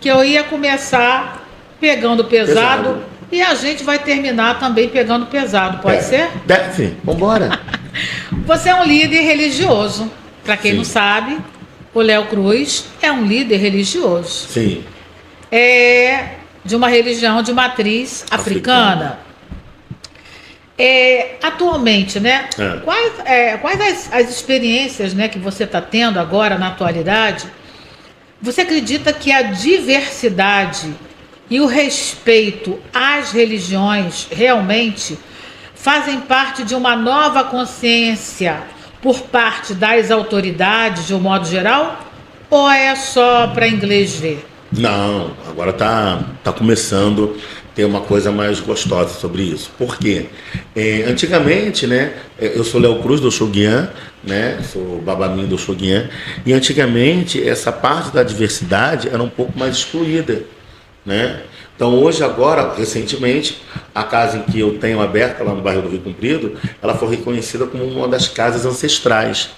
que eu ia começar pegando pesado e a gente vai terminar também pegando pesado, pode ser? Deve, vambora. Você é um líder religioso. Para quem não sabe, o Léo Cruz é um líder religioso. Sim. É de uma religião de matriz africana. Atualmente, né? Quais as experiências, né, que você está tendo agora na atualidade? Você acredita que a diversidade e o respeito às religiões realmente fazem parte de uma nova consciência por parte das autoridades, de um modo geral, ou é só para inglês ver? Não, agora tá começando a ter uma coisa mais gostosa sobre isso. Por quê? Antigamente, né, eu sou Léo Cruz do Shoguian, né, sou Babamim do Shoguian, e antigamente essa parte da diversidade era um pouco mais excluída, né? Então hoje, agora, recentemente, a casa em que eu tenho aberta lá no bairro do Rio Comprido, ela foi reconhecida como uma das casas ancestrais,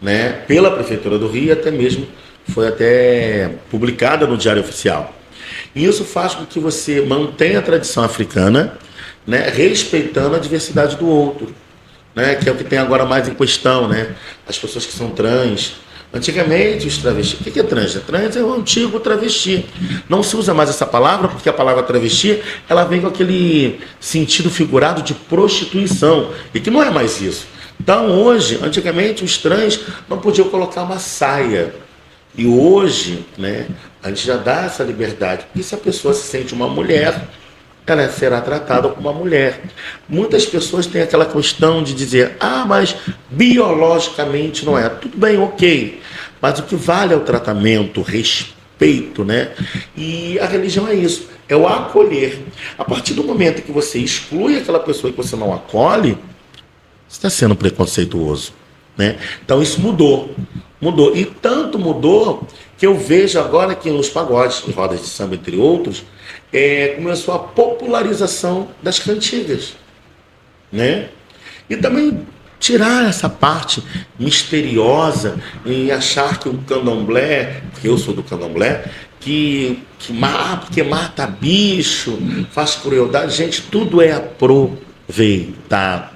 né, pela Prefeitura do Rio, e até mesmo foi até publicada no Diário Oficial. E isso faz com que você mantenha a tradição africana, né, respeitando a diversidade do outro, né, que é o que tem agora mais em questão, né, as pessoas que são trans. Antigamente, os travestis... O que é trans? Trans é o antigo travesti. Não se usa mais essa palavra, porque a palavra travesti, ela vem com aquele sentido figurado de prostituição, e que não é mais isso. Então, hoje, antigamente, os trans não podiam colocar uma saia. E hoje, né, a gente já dá essa liberdade, porque se a pessoa se sente uma mulher, ela será tratada como uma mulher. Muitas pessoas têm aquela questão de dizer, mas biologicamente não é. Tudo bem, ok, mas o que vale é o tratamento, o respeito, né? E a religião é isso, é o acolher. A partir do momento que você exclui aquela pessoa que você não acolhe, você está sendo preconceituoso, né? Então isso mudou. E tanto mudou que eu vejo agora que nos pagodes, em rodas de samba, entre outros, começou a popularização das cantigas, né? E também tirar essa parte misteriosa e achar que o candomblé, porque eu sou do candomblé, porque mata bicho, faz crueldade. Gente, tudo é aproveitado.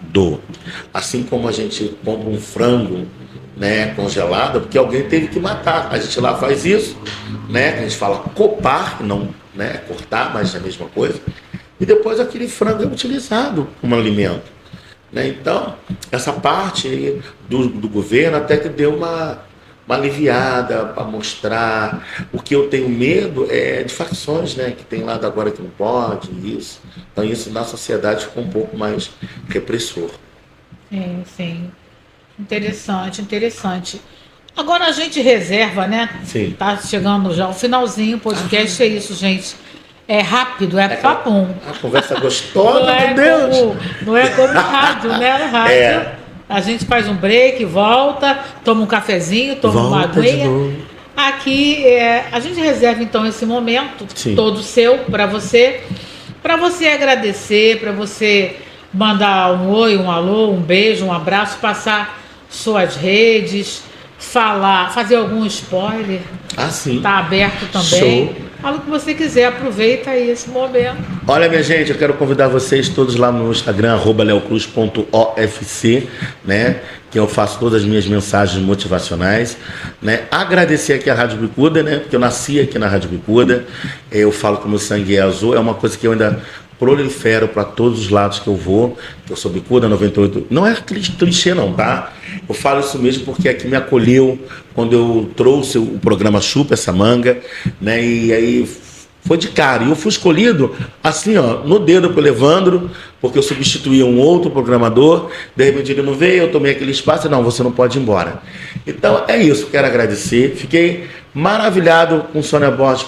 Assim como a gente compra um frango, né, congelado, porque alguém teve que matar. A gente lá faz isso, né, a gente fala copar, não, né, cortar, mas é a mesma coisa. E depois aquele frango é utilizado como alimento, né? Então, essa parte do governo até que deu uma aliviada para mostrar. O que eu tenho medo é de facções, né, que tem lado agora que não pode, isso. Então isso na sociedade ficou um pouco mais repressor. Sim, sim. Interessante. Agora a gente reserva, né? Sim. Tá chegando já o finalzinho, o podcast é isso, gente. É rápido, é papum. A conversa gostosa, meu Deus! Não é como rádio, né? No rádio, a gente faz um break, volta, toma um cafezinho, toma uma aguinha. Aqui, a gente reserva então esse momento, sim, todo seu, para você agradecer, para você mandar um oi, um alô, um beijo, um abraço, passar suas redes, fazer algum spoiler. Sim. Tá aberto também. Show. Fala o que você quiser, aproveita aí esse momento. Olha, minha gente, eu quero convidar vocês todos lá no Instagram, @leocruz.ofc, né? Que eu faço todas as minhas mensagens motivacionais, né? Agradecer aqui a Rádio Bicuda, né? Porque eu nasci aqui na Rádio Bicuda, eu falo que o meu sangue é azul, é uma coisa que eu ainda prolifero para todos os lados que eu vou, que eu sou Bicuda 98, não é clichê não, tá? Eu falo isso mesmo porque aqui me acolheu quando eu trouxe o programa Chupa Essa Manga, né? E aí foi de cara, e eu fui escolhido assim, ó, no dedo pelo Evandro, porque eu substituí um outro programador, de repente ele não veio, eu tomei aquele espaço, não, você não pode ir embora. Então é isso, quero agradecer, fiquei maravilhado com Sônia Borges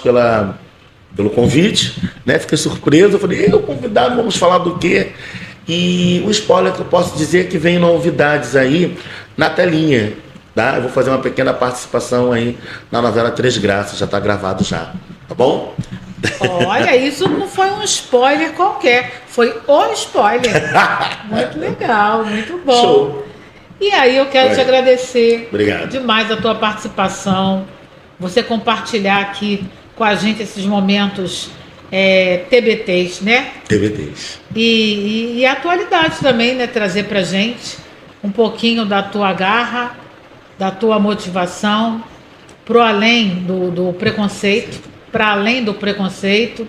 pelo convite, né? Fiquei surpreso, eu falei, convidado, vamos falar do quê? E o spoiler que eu posso dizer é que vem novidades aí na telinha, tá? Eu vou fazer uma pequena participação aí na novela Três Graças, já está gravado já, tá bom? Olha, isso não foi um spoiler qualquer, foi o spoiler. Muito legal, muito bom. Show. E aí eu quero te agradecer. Obrigado. Demais a tua participação, você compartilhar aqui com a gente esses momentos TBTs, né? TBTs. E a atualidade também, né? Trazer pra gente um pouquinho da tua garra, da tua motivação, pro além do preconceito, para além do preconceito.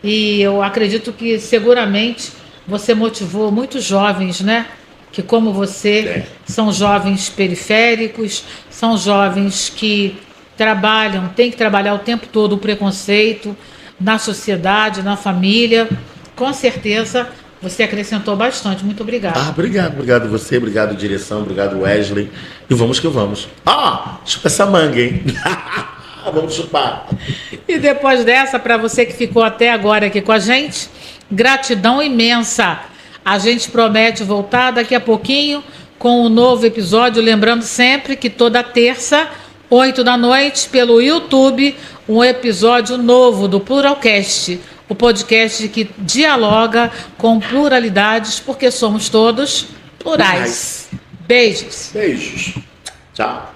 E eu acredito que seguramente você motivou muitos jovens, né? Que como você, são jovens periféricos, são jovens que trabalham, tem que trabalhar o tempo todo o preconceito, na sociedade, na família. Com certeza você acrescentou bastante. Muito obrigada. Obrigado você, obrigado direção, obrigado Wesley. E vamos que vamos. Chupa essa manga, hein? Vamos chupar. E depois dessa, para você que ficou até agora aqui com a gente, gratidão imensa. A gente promete voltar daqui a pouquinho com um novo episódio. Lembrando sempre que toda terça, 8 da noite, pelo YouTube, um episódio novo do Pluralcast, o podcast que dialoga com pluralidades, porque somos todos plurais. Beijos. Tchau.